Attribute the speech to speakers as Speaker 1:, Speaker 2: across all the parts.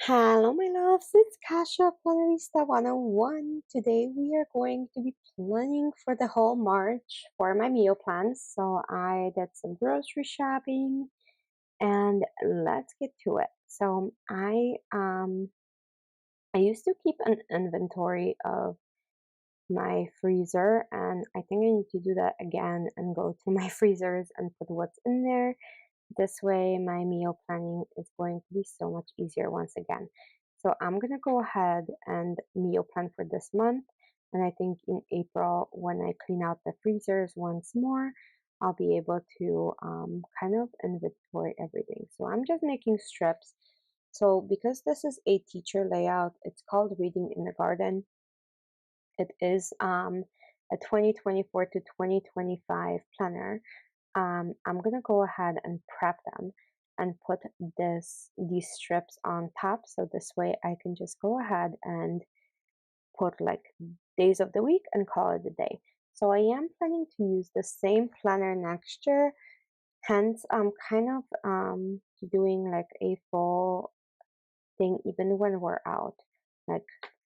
Speaker 1: Hello, my loves. It's Kasha Plannerista 101. Today we are going to be planning for the whole March for my meal plans. So I did some grocery shopping and let's get to it. So I used to keep an inventory of my freezer, and I think I need to do that again and go to my freezers and put what's in there. This way, my meal planning is going to be so much easier once again. So I'm gonna go ahead and meal plan for this month. And I think in April, when I clean out the freezers once more, I'll be able to kind of inventory everything. So I'm just making strips. So because this is a teacher layout, it's called Reading in the Garden. It is a 2024 to 2025 planner. I'm gonna go ahead and prep them and put these strips on top, so this way I can just go ahead and put like days of the week and call it a day. So I am planning to use the same planner next year, hence I'm kind of doing like a full thing even when we're out. Like,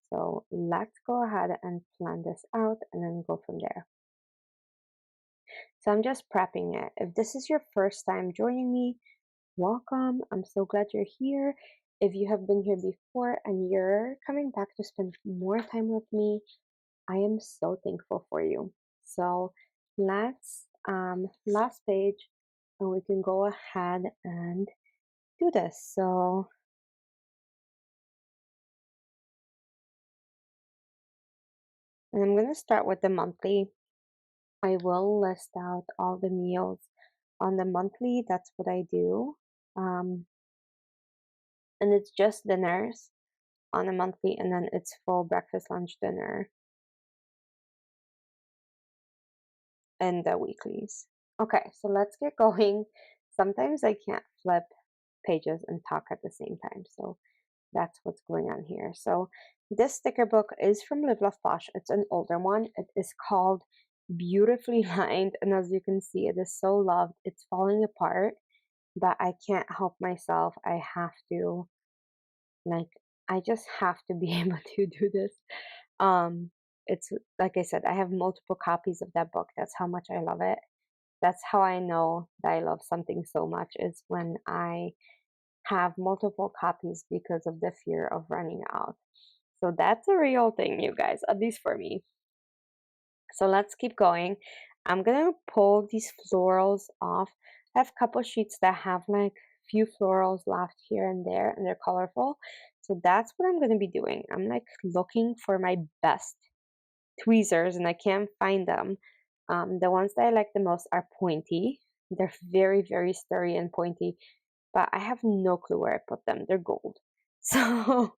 Speaker 1: so let's go ahead and plan this out and then go from there. So I'm just prepping it. If this is your first time joining me, welcome. I'm so glad you're here. If you have been here before and you're coming back to spend more time with me, I am so thankful for you. So let's last page and we can go ahead and do this. So and I'm gonna start with the monthly. I will list out all the meals on the monthly. That's what I do. And it's just dinners on a monthly, and then it's full breakfast, lunch, dinner, and the weeklies. Okay, so let's get going. Sometimes I can't flip pages and talk at the same time, so that's what's going on here. So this sticker book is from Live Love Posh. It's an older one. It is called Beautifully Lined, and as you can see, it is so loved. It's falling apart, but I can't help myself. I have to, like, I just have to be able to do this. Um, it's like I said, I have multiple copies of that book. That's how much I love it. That's how I know that I love something so much, is when I have multiple copies because of the fear of running out. So that's a real thing, you guys, at least for me. So let's keep going. I'm gonna pull these florals off. I have a couple sheets that have like few florals left here and there, and they're colorful. So that's what I'm gonna be doing. I'm like looking for my best tweezers and I can't find them. The ones that I like the most are pointy. They're very, very sturdy and pointy, but I have no clue where I put them. They're gold. So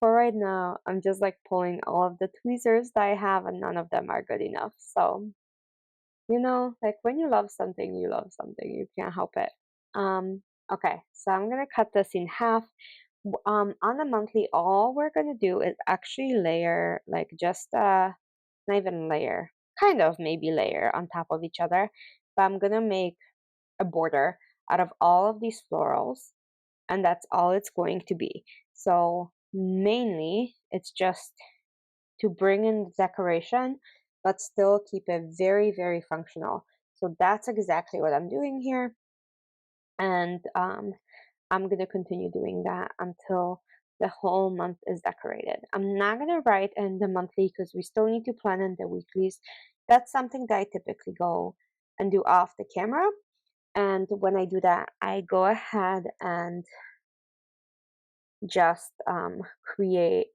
Speaker 1: for right now, I'm just like pulling all of the tweezers that I have, and none of them are good enough. So, like when you love something, you love something. You can't help it. Okay, so I'm gonna cut this in half. On the monthly, all we're gonna do is actually layer, like just not even layer, kind of maybe layer on top of each other. But I'm gonna make a border out of all of these florals, and that's all it's going to be. So mainly, it's just to bring in the decoration, but still keep it very, very functional. So that's exactly what I'm doing here, and I'm gonna continue doing that until the whole month is decorated. I'm not gonna write in the monthly because we still need to plan in the weeklies. That's something that I typically go and do off the camera. And when I do that, I go ahead and just create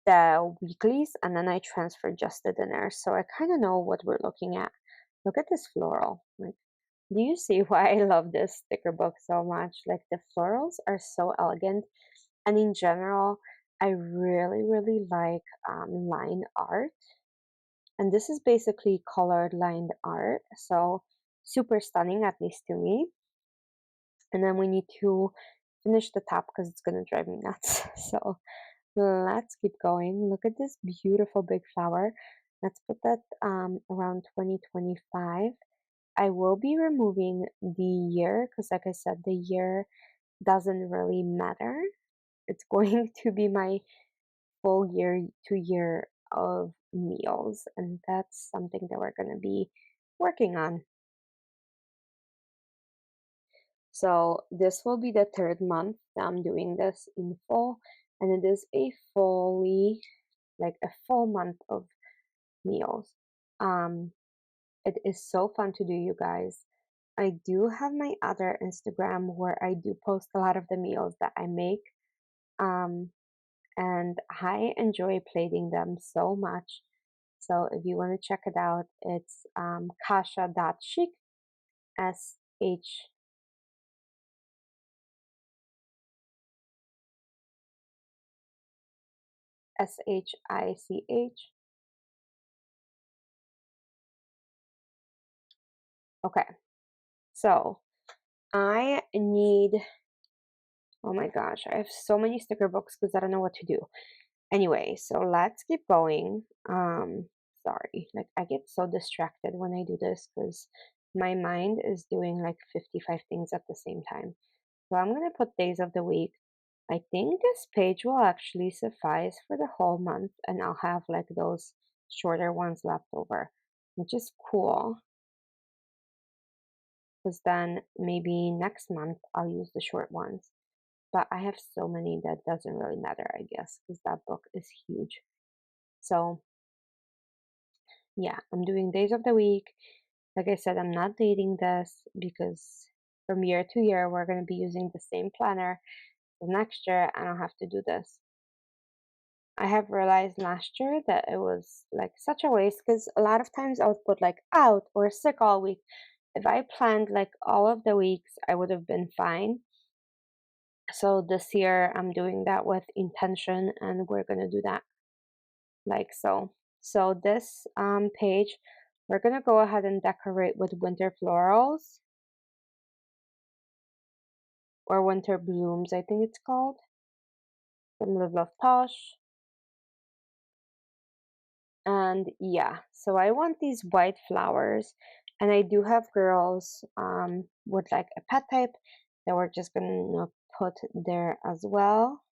Speaker 1: the weeklies, and then I transfer just the dinner. So I kind of know what we're looking at. Look at this floral. Like, do you see why I love this sticker book so much? Like, the florals are so elegant. And in general, I really, really like line art. And this is basically colored lined art. So super stunning, at least to me. And then we need to finish the top because it's going to drive me nuts. So let's keep going. Look at this beautiful big flower. Let's put that around 2025. I will be removing the year because, like I said, the year doesn't really matter. It's going to be my full year to year of meals, and that's something that we're going to be working on. So this will be the third month that I'm doing this in full, and it is a fully, like a full month of meals. Um, it is so fun to do, you guys. I do have my other Instagram where I do post a lot of the meals that I make. Um, and I enjoy plating them so much. So if you want to check it out, it's kasha.chic, S H SHICH. Okay, so I need, oh my gosh, I have so many sticker books because I don't know what to do. Anyway, so let's keep going. Sorry, like I get so distracted when I do this because my mind is doing like 55 things at the same time. So I'm gonna put days of the week. I think this page will actually suffice for the whole month, and I'll have like those shorter ones left over, which is cool because then maybe next month I'll use the short ones. But I have so many that doesn't really matter, I guess, because that book is huge. So yeah, I'm doing days of the week. Like I said, I'm not dating this because from year to year we're going to be using the same planner. So next year I don't have to do this. I have realized last year that it was like such a waste because a lot of times I would put like out or sick all week. If I planned like all of the weeks, I would have been fine. So this year I'm doing that with intention, and we're gonna do that like so. So this page, we're gonna go ahead and decorate with winter florals or winter blooms, I think it's called, from Live Love Posh. And yeah, so I want these white flowers, and I do have girls with like a pet type that we're just gonna put there as well,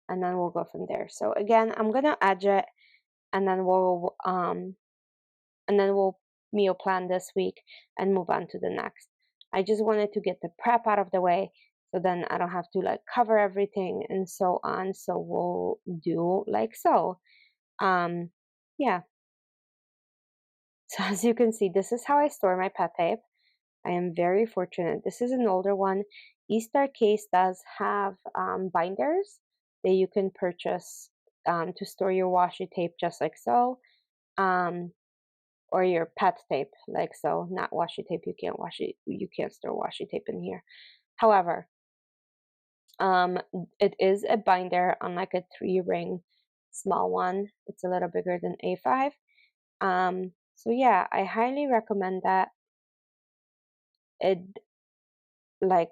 Speaker 1: and then we'll go from there. So again, I'm gonna add it, and then we'll meal plan this week and move on to the next. I just wanted to get the prep out of the way so then I don't have to like cover everything and so on. So we'll do like so. Um, yeah. So as you can see, this is how I store my pet tape. I am very fortunate. This is an older one. eStar Case does have binders that you can purchase to store your washi tape just like so. Um, or your pet tape like so, not washi tape. You can't store washi tape in here. However, um it is a binder on like a 3 ring small one. It's a little bigger than A5. So yeah, I highly recommend that. It like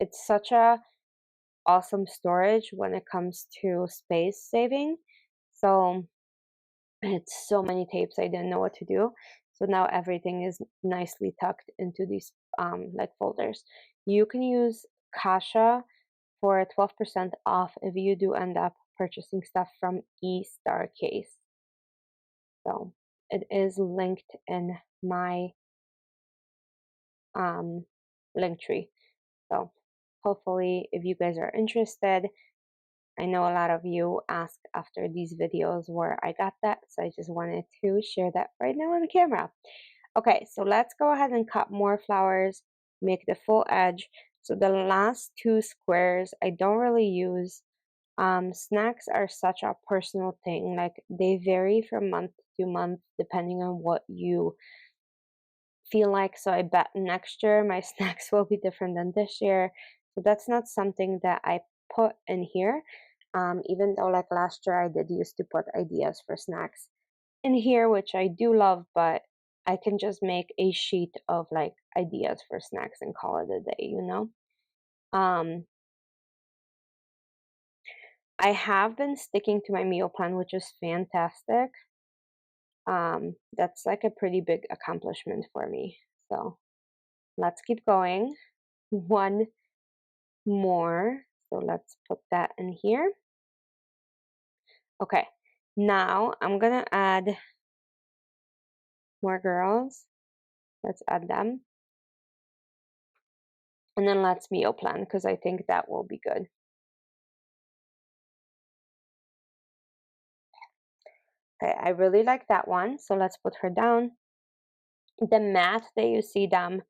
Speaker 1: it's such a awesome storage when it comes to space saving. So it's so many tapes I didn't know what to do. So now everything is nicely tucked into these like folders. You can use Kasha for 12% off if you do end up purchasing stuff from eStar Case. So it is linked in my um, link tree. So hopefully, if you guys are interested, I know a lot of you ask after these videos where I got that, so I just wanted to share that right now on the camera. Okay, so let's go ahead and cut more flowers, make the full edge. So the last 2 squares I don't really use. Snacks are such a personal thing. Like they vary from month to month depending on what you feel like. So I bet next year my snacks will be different than this year. So that's not something that I put in here. Even though like last year I did used to put ideas for snacks in here, which I do love, but I can just make a sheet of like ideas for snacks and call it a day, you know? Um, I have been sticking to my meal plan, which is fantastic. That's like a pretty big accomplishment for me. So let's keep going. One more. So let's put that in here. Okay, now I'm gonna add more girls. Let's add them. And then let's meal plan because I think that will be good. Okay, I really like that one. So let's put her down. The mat that you see them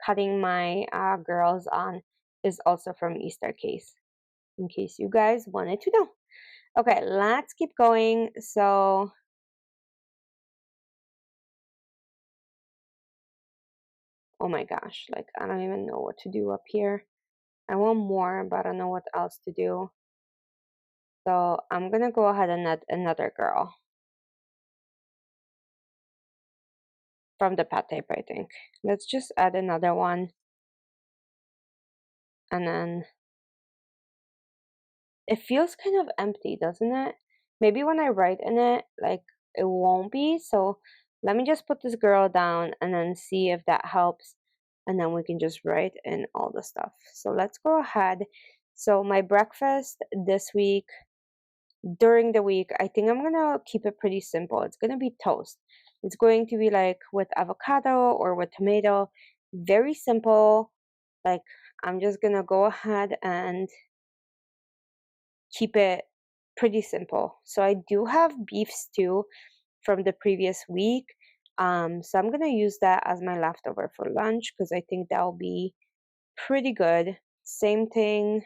Speaker 1: cutting my girls on is also from Eastercase, in case you guys wanted to know. Okay, let's keep going. So, oh my gosh, like I don't even know what to do up here. I want more, but I don't know what else to do. So I'm gonna go ahead and add another girl from the pet tape, I think. Let's just add another one, and then it feels kind of empty, doesn't it? Maybe when I write in it, like it won't be. So let me just put this girl down and then see if that helps. And then we can just write in all the stuff. So let's go ahead. So my breakfast this week, during the week, I think I'm gonna keep it pretty simple. It's gonna be toast. It's going to be like with avocado or with tomato. Very simple. Like I'm just gonna go ahead and keep it pretty simple. So I do have beef stew from the previous week. So I'm gonna use that as my leftover for lunch because I think that'll be pretty good. Same thing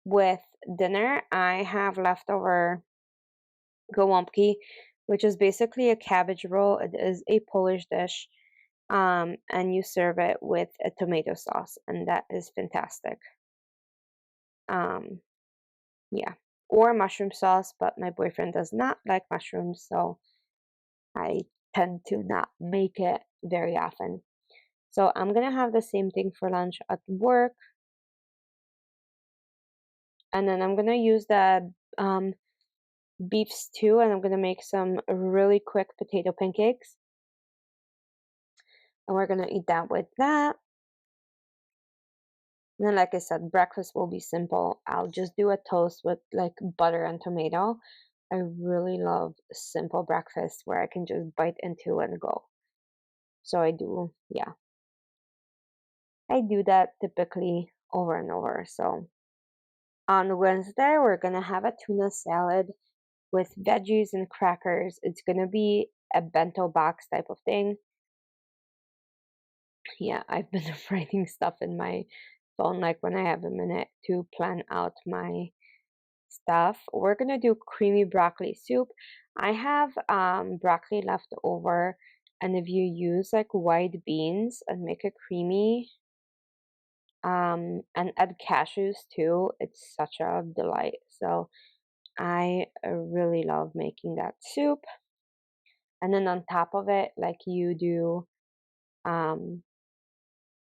Speaker 1: with dinner. I have leftover gołąbki, which is basically a cabbage roll. It is a Polish dish. And you serve it with a tomato sauce, and that is fantastic. Um, Yeah. Or mushroom sauce, but my boyfriend does not like mushrooms, so I tend to not make it very often. So I'm gonna have the same thing for lunch at work, and then I'm gonna use the beef stew, and I'm gonna make some really quick potato pancakes, and we're gonna eat that with that. And then, like I said, breakfast will be simple. I'll just do a toast with like butter and tomato. I really love simple breakfast where I can just bite into and go. So I do, yeah, I do that typically over and over. So on Wednesday, we're gonna have a tuna salad with veggies and crackers. It's gonna be a bento box type of thing. Yeah, I've been writing stuff in my phone, like when I have a minute to plan out my stuff. We're gonna do creamy broccoli soup. I have broccoli left over, and if you use like white beans and make it creamy, and add cashews too, it's such a delight. So I really love making that soup. And then on top of it, like you do, um,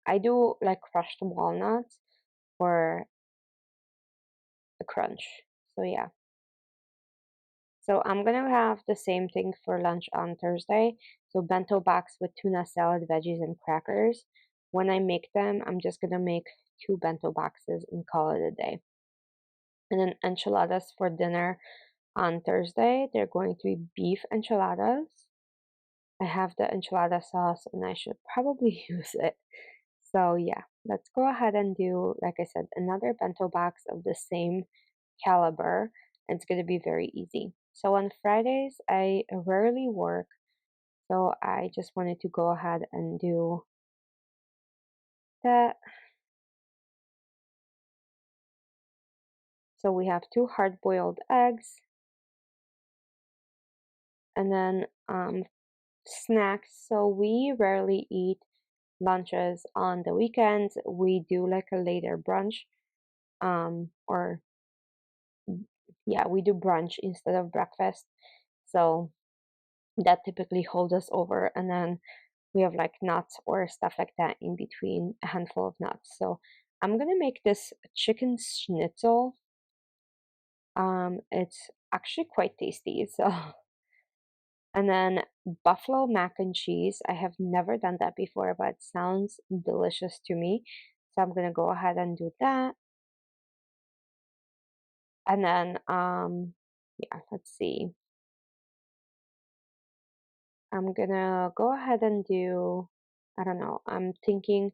Speaker 1: I do like crushed walnuts for the crunch. So yeah. So I'm gonna have the same thing for lunch on Thursday. So bento box with tuna salad, veggies, and crackers. When I make them, I'm just gonna make two bento boxes and call it a day. And then enchiladas for dinner on Thursday. They're going to be beef enchiladas. I have the enchilada sauce and I should probably use it. So yeah, let's go ahead and do, like I said, another bento box of the same caliber. And it's going to be very easy. So on Fridays, I rarely work. So I just wanted to go ahead and do that. So we have two hard-boiled eggs and then snacks. So we rarely eat lunches on the weekends. We do like a later brunch, or yeah, we do brunch instead of breakfast. So that typically holds us over, and then we have like nuts or stuff like that in between, a handful of nuts. So I'm gonna make this chicken schnitzel. It's actually quite tasty. So And then buffalo mac and cheese. I have never done that before, but it sounds delicious to me. So I'm gonna go ahead and do that. And then, yeah, let's see. I'm gonna go ahead and do, I don't know, I'm thinking,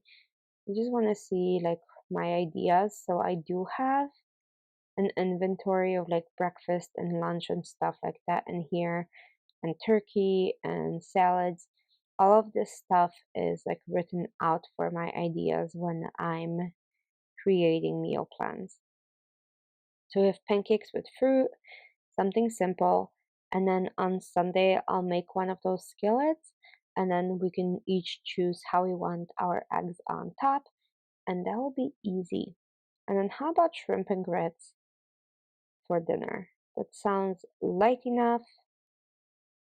Speaker 1: I just want to see like my ideas. So I do have an inventory of like breakfast and lunch and stuff like that in here, and turkey and salads. All of this stuff is like written out for my ideas when I'm creating meal plans. So we have pancakes with fruit, something simple. And then on Sunday, I'll make one of those skillets, and then we can each choose how we want our eggs on top, and that will be easy. And then how about shrimp and grits for dinner? That sounds light enough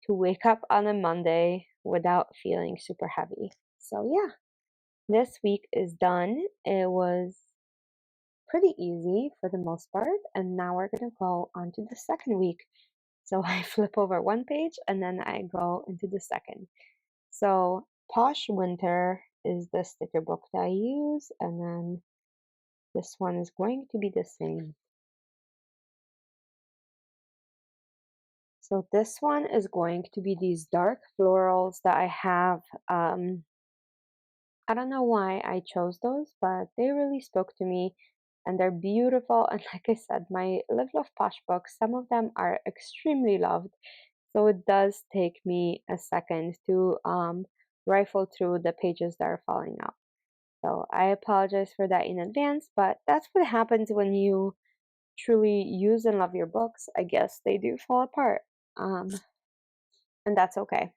Speaker 1: to wake up on a Monday without feeling super heavy. So yeah, this week is done. It was pretty easy for the most part, and now we're gonna go on to the second week. So I flip over one page and then I go into the second. So Posh Winter is the sticker book that I use, and then this one is going to be the same. So this one is going to be these dark florals that I have. I don't know why I chose those, but they really spoke to me and they're beautiful. And like I said, my Live Love Posh books, some of them are extremely loved. So it does take me a second to rifle through the pages that are falling out. So I apologize for that in advance, but that's what happens when you truly use and love your books. I guess they do fall apart. Um, and that's okay.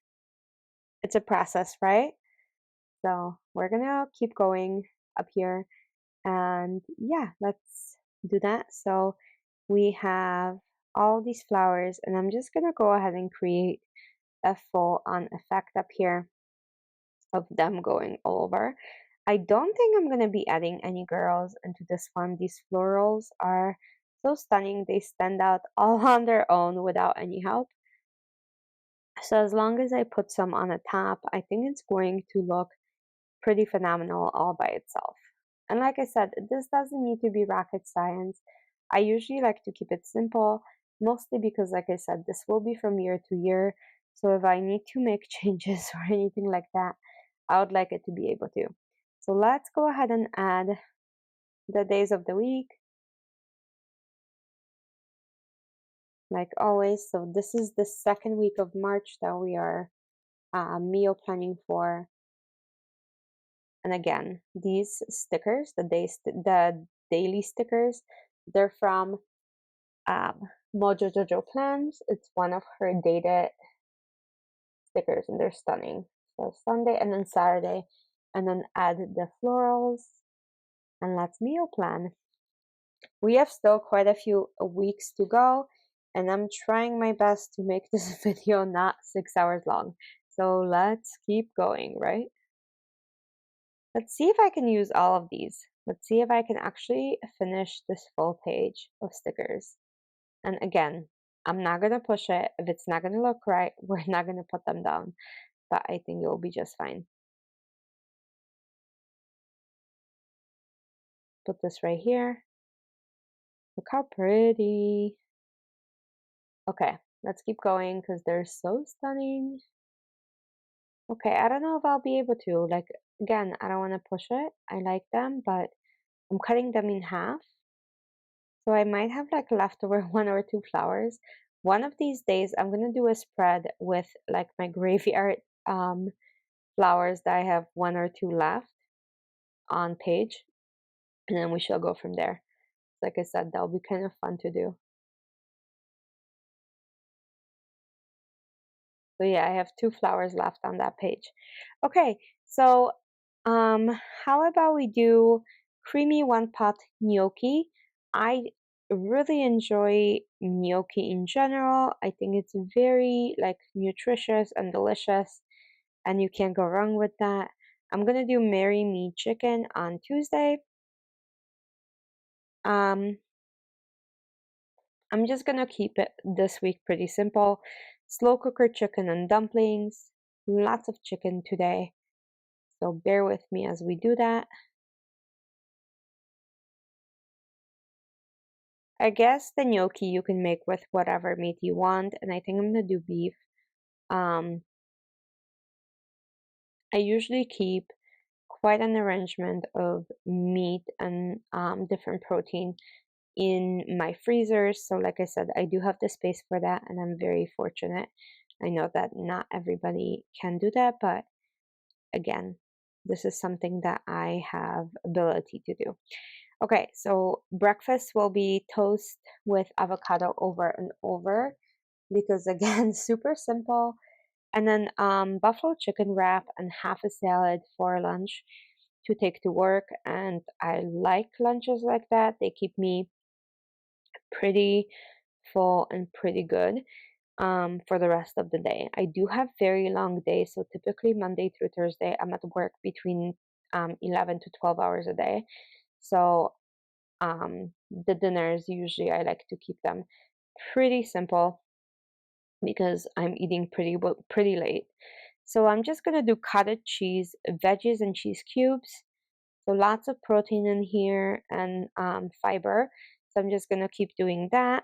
Speaker 1: It's a process, right? So we're gonna keep going up here, and yeah, let's do that. So we have all these flowers, and I'm just gonna go ahead and create a full on effect up here of them going over. I don't think I'm gonna be adding any girls into this one. These florals are so stunning. They stand out all on their own without any help. So as long as I put some on the top, I think it's going to look pretty phenomenal all by itself. And like I said, this doesn't need to be rocket science. I usually like to keep it simple, mostly because, like I said, this will be from year to year. So if I need to make changes or anything like that, I would like it to be able to. So let's go ahead and add the days of the week, like always. So this is the second week of March that we are meal planning for. And again, these stickers, the daily stickers, they're from Mojo Jojo Plans. It's one of her dated stickers, and they're stunning. So Sunday and then Saturday, and then add the florals, and let's meal plan. We have still quite a few weeks to go, and I'm trying my best to make this video not 6 hours long. So let's keep going, right? Let's see if I can use all of these. Let's see if I can actually finish this full page of stickers. And again, I'm not going to push it. If it's not going to look right, we're not going to put them down. But I think it will be just fine. Put this right here. Look how pretty. Okay, let's keep going because they're so stunning. Okay, I don't know if I'll be able to. Like, again, I don't want to push it. I like them, but I'm cutting them in half. So I might have like leftover one or two flowers. One of these days, I'm gonna do a spread with like my graveyard flowers that I have one or two left on page, and then we shall go from there. Like I said, that'll be kind of fun to do. So yeah, I have two flowers left on that page. Okay, so how about we do creamy one pot gnocchi? I really enjoy gnocchi in general. I think it's very like nutritious and delicious, and you can't go wrong with that. I'm gonna do Marry Me chicken on Tuesday. Um, I'm just gonna keep it this week pretty simple. slow cooker chicken and dumplings. Lots of chicken today, so bear with me as we do that. I guess the gnocchi you can make with whatever meat you want, and I think I'm gonna do beef. Um, I usually keep quite an arrangement of meat and different protein in my freezers. So, like I said, I do have the space for that, and I'm very fortunate. I know that not everybody can do that, but again, this is something that I have ability to do. Okay, so breakfast will be toast with avocado over and over because again, super simple. And then buffalo chicken wrap and half a salad for lunch to take to work. And I like lunches like that. They keep me pretty full and pretty good for the rest of the day. I do have very long days, so typically Monday through Thursday, I'm at work between 11 to 12 hours a day. So the dinners usually I like to keep them pretty simple because I'm eating pretty late. So I'm just gonna do cottage cheese, veggies, and cheese cubes. So lots of protein in here and fiber. So I'm just gonna keep doing that.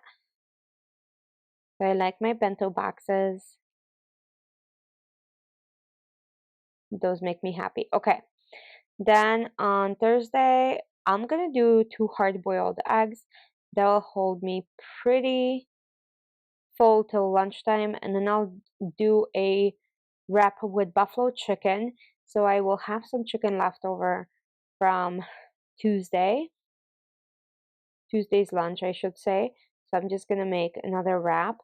Speaker 1: So I like my bento boxes. Those make me happy. Okay. Then on Thursday, I'm gonna do two hard-boiled eggs. That'll hold me pretty full till lunchtime, and then I'll do a wrap with buffalo chicken. So I will have some chicken left over from Tuesday, Tuesday's lunch, I should say. So I'm just gonna make another wrap.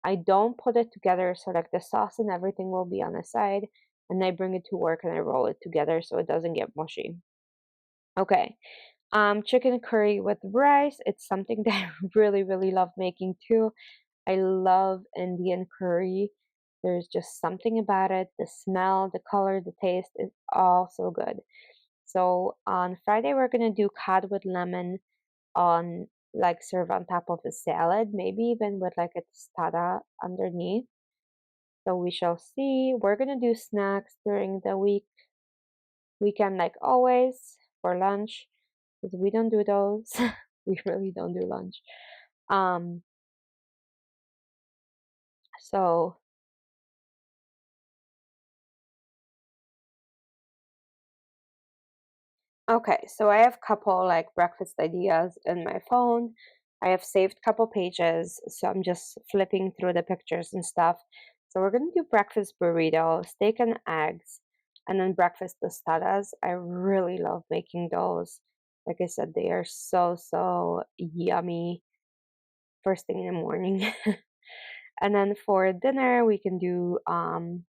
Speaker 1: I don't put it together, so like the sauce and everything will be on the side, and I bring it to work and I roll it together so it doesn't get mushy. Okay. Chicken curry with rice. It's something that I really love making too. I love Indian curry. There's just something about it. The smell, the color, the taste is all so good. So on Friday we're gonna do cod with lemon on like serve on top of a salad, maybe even with like a tostada underneath. So we shall see. We're gonna do snacks during the weekend like always for lunch because we don't do those. We really don't do lunch. Um, so okay, so I have couple like breakfast ideas in my phone. I have saved couple pages, so I'm just flipping through the pictures and stuff. So we're gonna do breakfast burrito, steak and eggs, and then breakfast tostadas. I really love making those. Like I said, they are so yummy first thing in the morning. And then for dinner, we can do on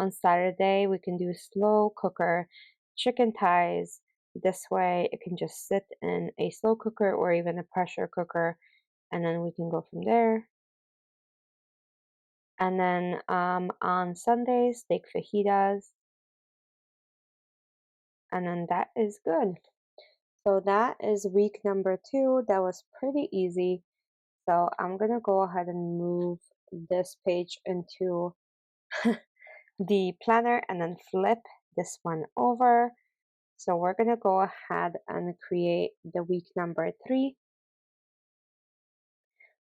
Speaker 1: Saturday, we can do slow cooker chicken thighs. This way, it can just sit in a slow cooker or even a pressure cooker, and then we can go from there. And then on Sundays, steak fajitas, and then that is good. So that is week number 2. That was pretty easy. So I'm gonna go ahead and move this page into the planner and then flip this one over. So we're gonna go ahead and create the week number 3.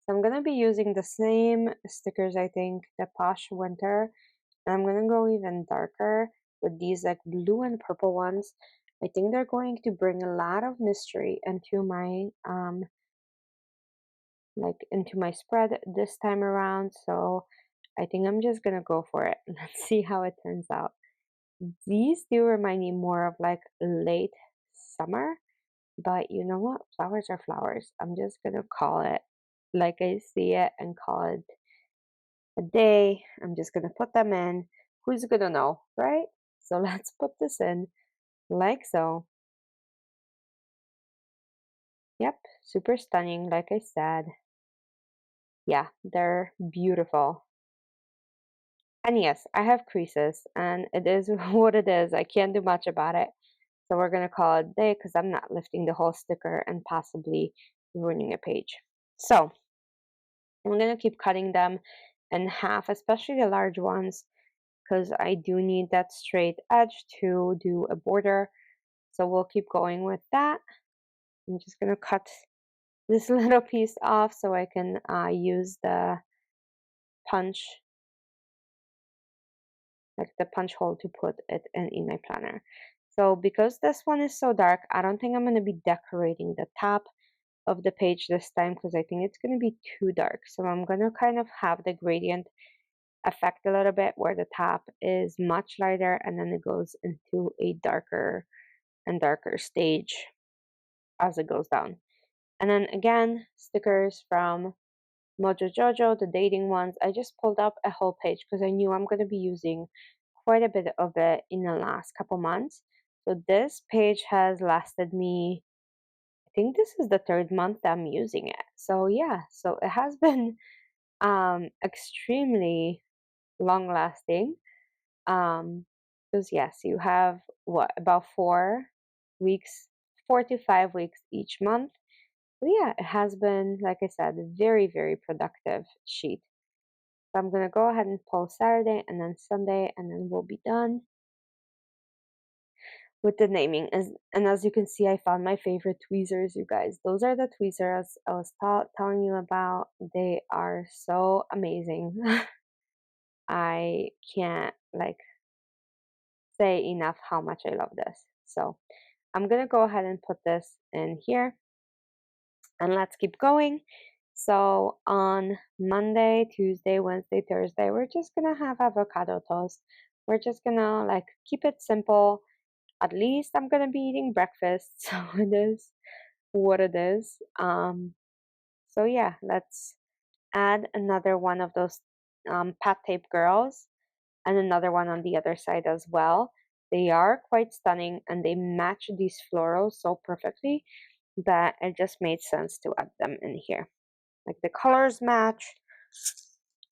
Speaker 1: So I'm gonna be using the same stickers, I think, the Posh Winter, and I'm gonna go even darker with these like blue and purple ones. I think they're going to bring a lot of mystery into my into my spread this time around. So I think I'm just gonna go for it. Let's see how it turns out. These do remind me more of like late summer, but you know what? Flowers are flowers. I'm just gonna call it like I see it and call it a day. I'm just gonna put them in. Who's gonna know, right? So let's put this in like so. Yep, super stunning, like I said. Yeah, they're beautiful. And yes, I have creases, and it is what it is. I can't do much about it. So we're gonna call it a day because I'm not lifting the whole sticker and possibly ruining a page. So I'm gonna keep cutting them. in half, especially the large ones, because I do need that straight edge to do a border. So we'll keep going with that. I'm just gonna cut this little piece off so I can use the punch, like the punch hole, to put it in my planner. So because this one is so dark, I don't think I'm gonna be decorating the top of the page this time because I think it's gonna be too dark. So I'm gonna kind of have the gradient effect a little bit where the top is much lighter and then it goes into a darker and darker stage as it goes down. And then again, stickers from Mojo Jojo, the dating ones. I just pulled up a whole page because I knew I'm going to be using quite a bit of it in the last couple months. So this page has lasted me, I think this is the third month that I'm using it. So yeah, so it has been extremely long lasting. Because yes, you have what, about 4 weeks, 4 to 5 weeks each month. So yeah, it has been, like I said, a very, very productive sheet. So I'm gonna go ahead and pull Saturday and then Sunday, and then we'll be done with the naming. And as you can see, I found my favorite tweezers, you guys. Those are the tweezers I was telling you about. They are so amazing. I can't like say enough how much I love this. So I'm gonna go ahead and put this in here and let's keep going. So on Monday, Tuesday, Wednesday, Thursday, we're just gonna have avocado toast. We're just gonna like keep it simple. At least I'm gonna be eating breakfast, so it is what it is. So yeah, let's add another one of those pat tape girls and another one on the other side as well. They are quite stunning and they match these florals so perfectly that it just made sense to add them in here. Like the colors match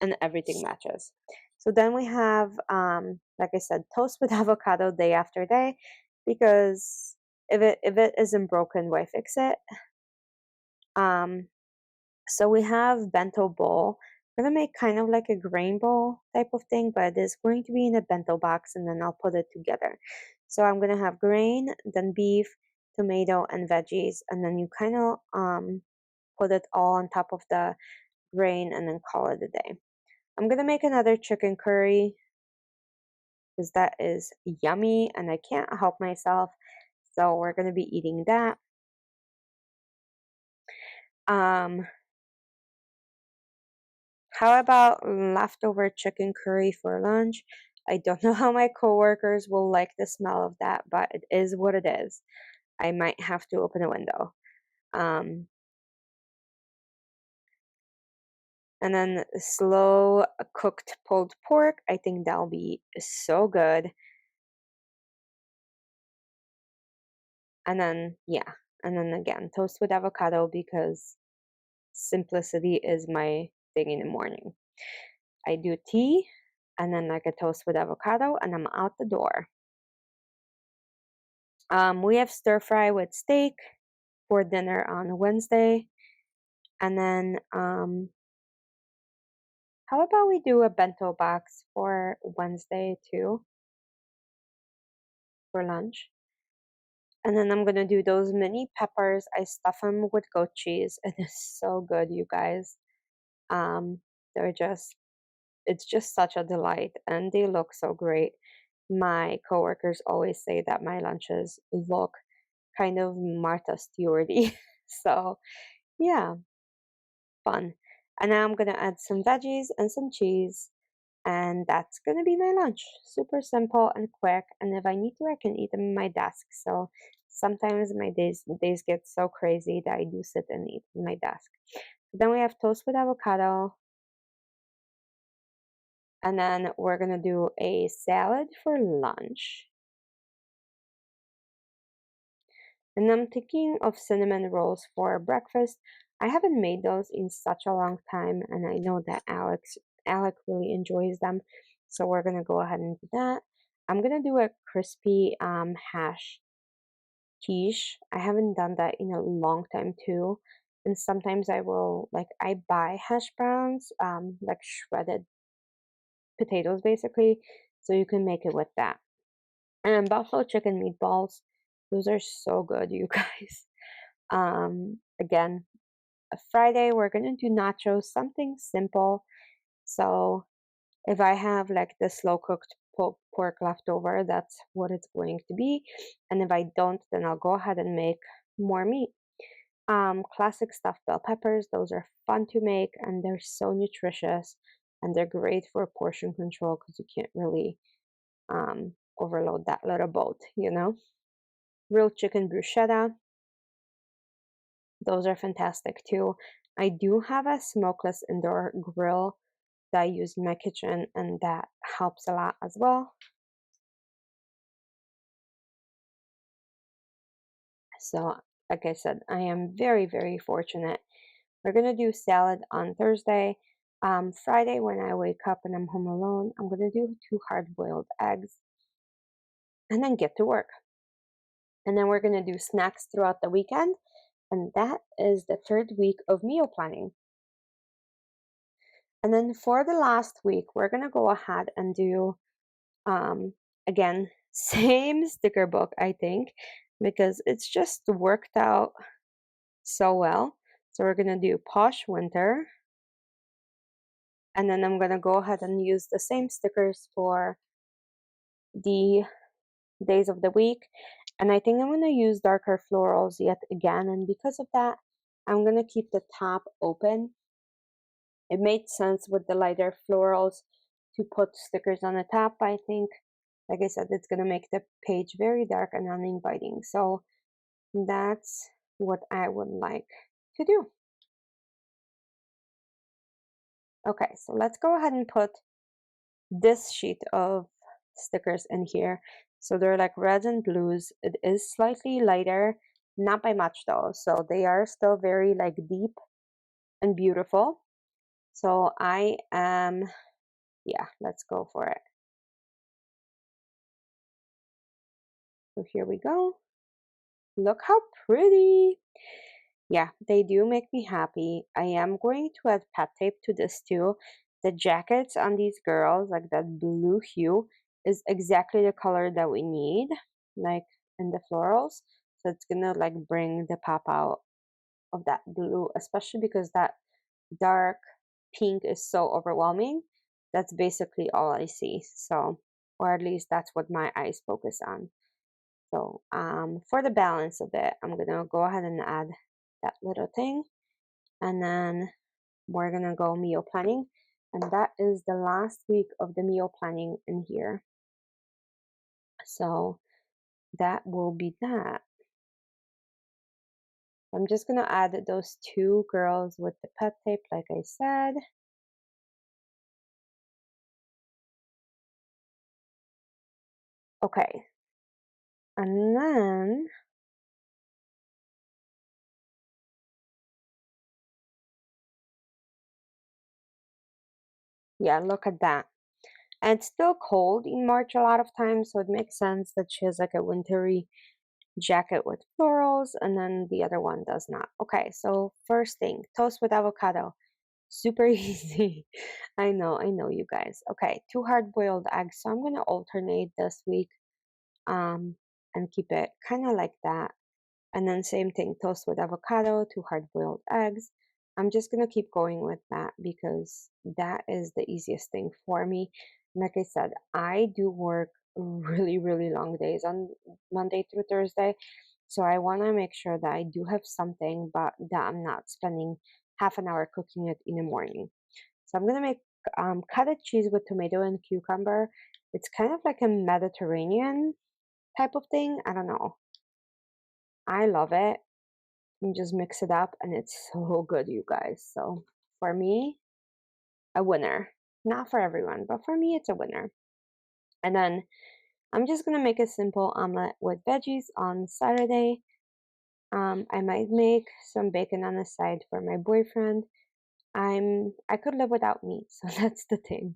Speaker 1: and everything matches. So then we have, like I said, toast with avocado day after day, because if it isn't broken, why fix it? Um, so we have bento bowl. We're gonna make kind of like a grain bowl type of thing, but it is going to be in a bento box, and then I'll put it together. So I'm gonna have grain, then beef, tomato, and veggies, and then you kind of put it all on top of the grain, and then call it a day. I'm gonna make another chicken curry because that is yummy, and I can't help myself. So we're gonna be eating that. Um, How about leftover chicken curry for lunch? I don't know how my coworkers will like the smell of that, but it is what it is. I might have to open a window. Um, and then slow cooked pulled pork. I think that'll be so good. And then, yeah. And then again, toast with avocado because simplicity is my thing in the morning. I do tea and then like a toast with avocado, and I'm out the door. We have stir fry with steak for dinner on Wednesday. And then, how about we do a bento box for Wednesday too for lunch? And then I'm gonna do those mini peppers. I stuff them with goat cheese. It is so good, you guys. Um, they're just, it's just such a delight, and they look so great. My coworkers always say that my lunches look kind of Martha Stewarty. So yeah, fun. And now I'm gonna add some veggies and some cheese, and that's gonna be my lunch. Super simple and quick. And if I need to, I can eat them in my desk. So sometimes my days get so crazy that I do sit and eat in my desk. Then we have toast with avocado, and then we're gonna do a salad for lunch. And I'm thinking of cinnamon rolls for breakfast. I haven't made those in such a long time, and I know that Alec really enjoys them. So we're gonna go ahead and do that. I'm gonna do a crispy hash quiche. I haven't done that in a long time too. And sometimes I will like I buy hash browns, like shredded potatoes basically, so you can make it with that. And buffalo chicken meatballs, those are so good, you guys. Again, a Friday we're gonna do nachos, something simple. So if I have like the slow cooked pork left over, that's what it's going to be. And if I don't, then I'll go ahead and make more meat. Classic stuffed bell peppers, those are fun to make and they're so nutritious and they're great for portion control because you can't really overload that little boat, you know? Grilled chicken bruschetta, those are fantastic too. I do have a smokeless indoor grill that I use in my kitchen, and that helps a lot as well. So, like I said, I am very, very fortunate. We're gonna do salad on Thursday. Friday, when I wake up and I'm home alone, I'm gonna do 2 hard-boiled eggs and then get to work. And then we're gonna do snacks throughout the weekend, and that is the third week of meal planning. And then for the last week, we're gonna go ahead and do um, again same sticker book, I think, because it's just worked out so well. So we're gonna do Posh Winter, and then I'm gonna go ahead and use the same stickers for the days of the week. And I think I'm gonna use darker florals yet again, and because of that, I'm gonna keep the top open. It made sense with the lighter florals to put stickers on the top. I think, like I said, it's gonna make the page very dark and uninviting. So that's what I would like to do. Okay, so let's go ahead and put this sheet of stickers in here. So they're like reds and blues. It is slightly lighter, not by much though. So they are still very like deep and beautiful. So I am, yeah, let's go for it. So here we go. Look how pretty. Yeah, they do make me happy. I am going to add pet tape to this too. The jackets on these girls, like that blue hue, is exactly the color that we need, like in the florals. So it's gonna like bring the pop out of that blue, especially because that dark pink is so overwhelming. That's basically all I see. So, or at least that's what my eyes focus on. So for the balance of it, I'm gonna go ahead and add that little thing, and then we're gonna go meal planning, and that is the last week of the meal planning in here. So that will be that. I'm just gonna add those two girls with the pet tape, like I said. Okay, and then yeah, look at that. And it's still cold in March a lot of times, so it makes sense that she has like a wintry jacket with florals, and then the other one does not. Okay, so first thing, toast with avocado. Super easy. I know you guys. Okay, 2 hard-boiled eggs. So I'm gonna alternate this week, um, and keep it kind of like that. And then same thing, toast with avocado, 2 hard-boiled eggs. I'm just gonna keep going with that because that is the easiest thing for me. Like I said, I do work really, really long days on Monday through Thursday. So I want to make sure that I do have something, but that I'm not spending half an hour cooking it in the morning. So I'm gonna make cottage cheese with tomato and cucumber. It's kind of like a Mediterranean type of thing. I don't know. I love it. You just mix it up and it's so good, you guys. So for me, a winner. Not for everyone, but for me, it's a winner. And then I'm just gonna make a simple omelet with veggies on Saturday. I might make some bacon on the side for my boyfriend. I could live without meat, so that's the thing.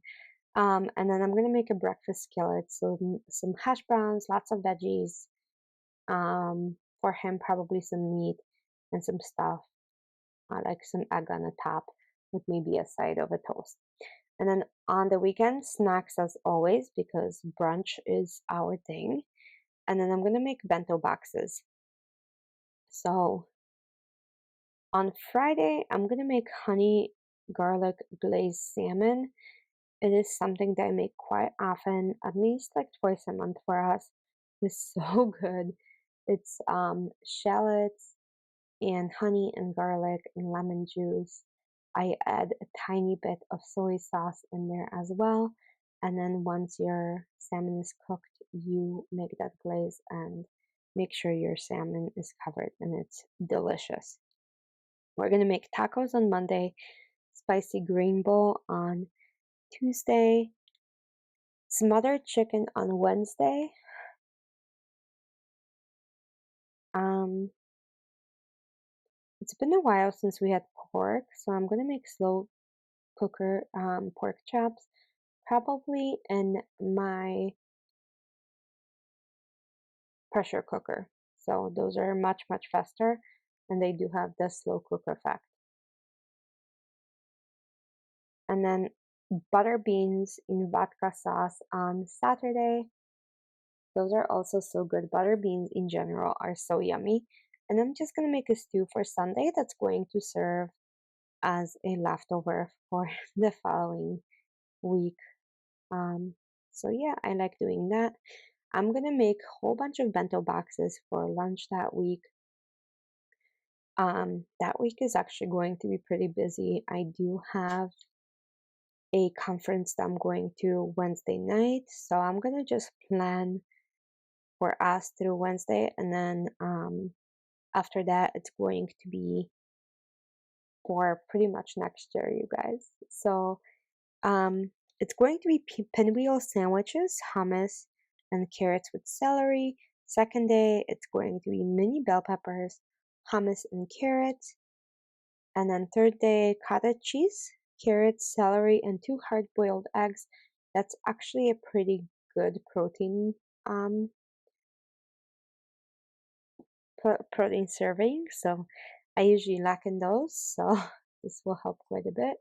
Speaker 1: And then I'm gonna make a breakfast skillet, so some hash browns, lots of veggies. For him, probably some meat and some stuff. like some egg on the top with maybe a side of a toast. And then on the weekend, snacks as always, because brunch is our thing. And then I'm gonna make bento boxes. So on Friday, I'm gonna make honey garlic glazed salmon. It is something that I make quite often, at least like twice a month for us. It's so good. It's shallots and honey and garlic and lemon juice. I add a tiny bit of soy sauce in there as well. And then once your salmon is cooked, you make that glaze and make sure your salmon is covered, and it's delicious. We're gonna make tacos on Monday, spicy green bowl on Tuesday, smothered chicken on Wednesday. Um, it's been a while since we had pork, so I'm gonna make slow cooker pork chops, probably in my pressure cooker. So those are much, much faster, and they do have the slow cook effect. And then butter beans in vodka sauce on Saturday. Those are also so good. Butter beans in general are so yummy. And I'm just gonna make a stew for Sunday that's going to serve as a leftover for the following week. Um, so yeah, I like doing that. I'm gonna make a whole bunch of bento boxes for lunch that week. That week is actually going to be pretty busy. I do have a conference that I'm going to Wednesday night, so I'm gonna just plan for us through Wednesday, and then after that, it's going to be for pretty much next year, you guys. So um, it's going to be pinwheel sandwiches, hummus, and carrots with celery. Second day, it's going to be mini bell peppers, hummus, and carrots. And then third day, cottage cheese, carrots, celery, and two hard-boiled eggs. That's actually a pretty good protein um, protein serving. So I usually lack in those, so this will help quite a bit.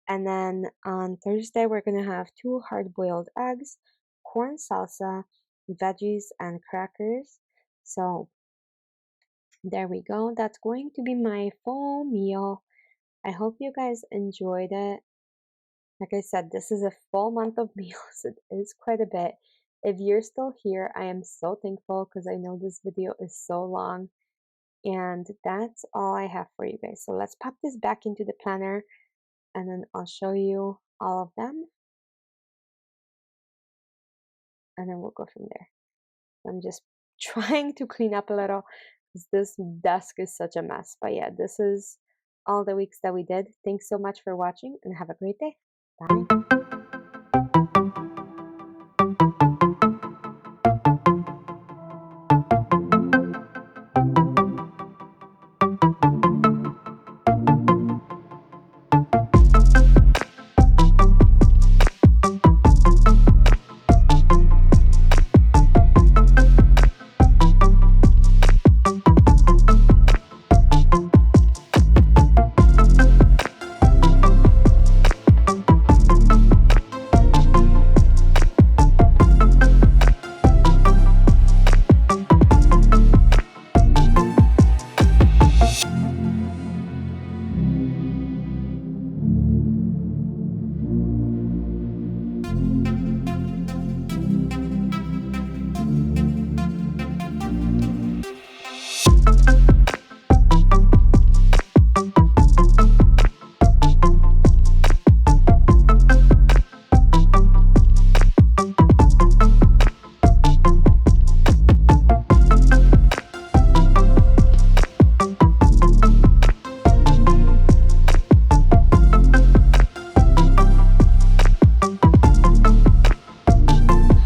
Speaker 1: And then on Thursday, we're gonna have two hard-boiled eggs, corn salsa, veggies, and crackers. So there we go. That's going to be my full meal. I hope you guys enjoyed it. Like I said, this is a full month of meals. It is quite a bit. If you're still here, I am so thankful because I know this video is so long. And that's all I have for you guys. So let's pop this back into the planner, and then I'll show you all of them, and then we'll go from there. I'm just trying to clean up a little because this desk is such a mess. But yeah, this is all the weeks that we did. Thanks so much for watching, and have a great day. Bye.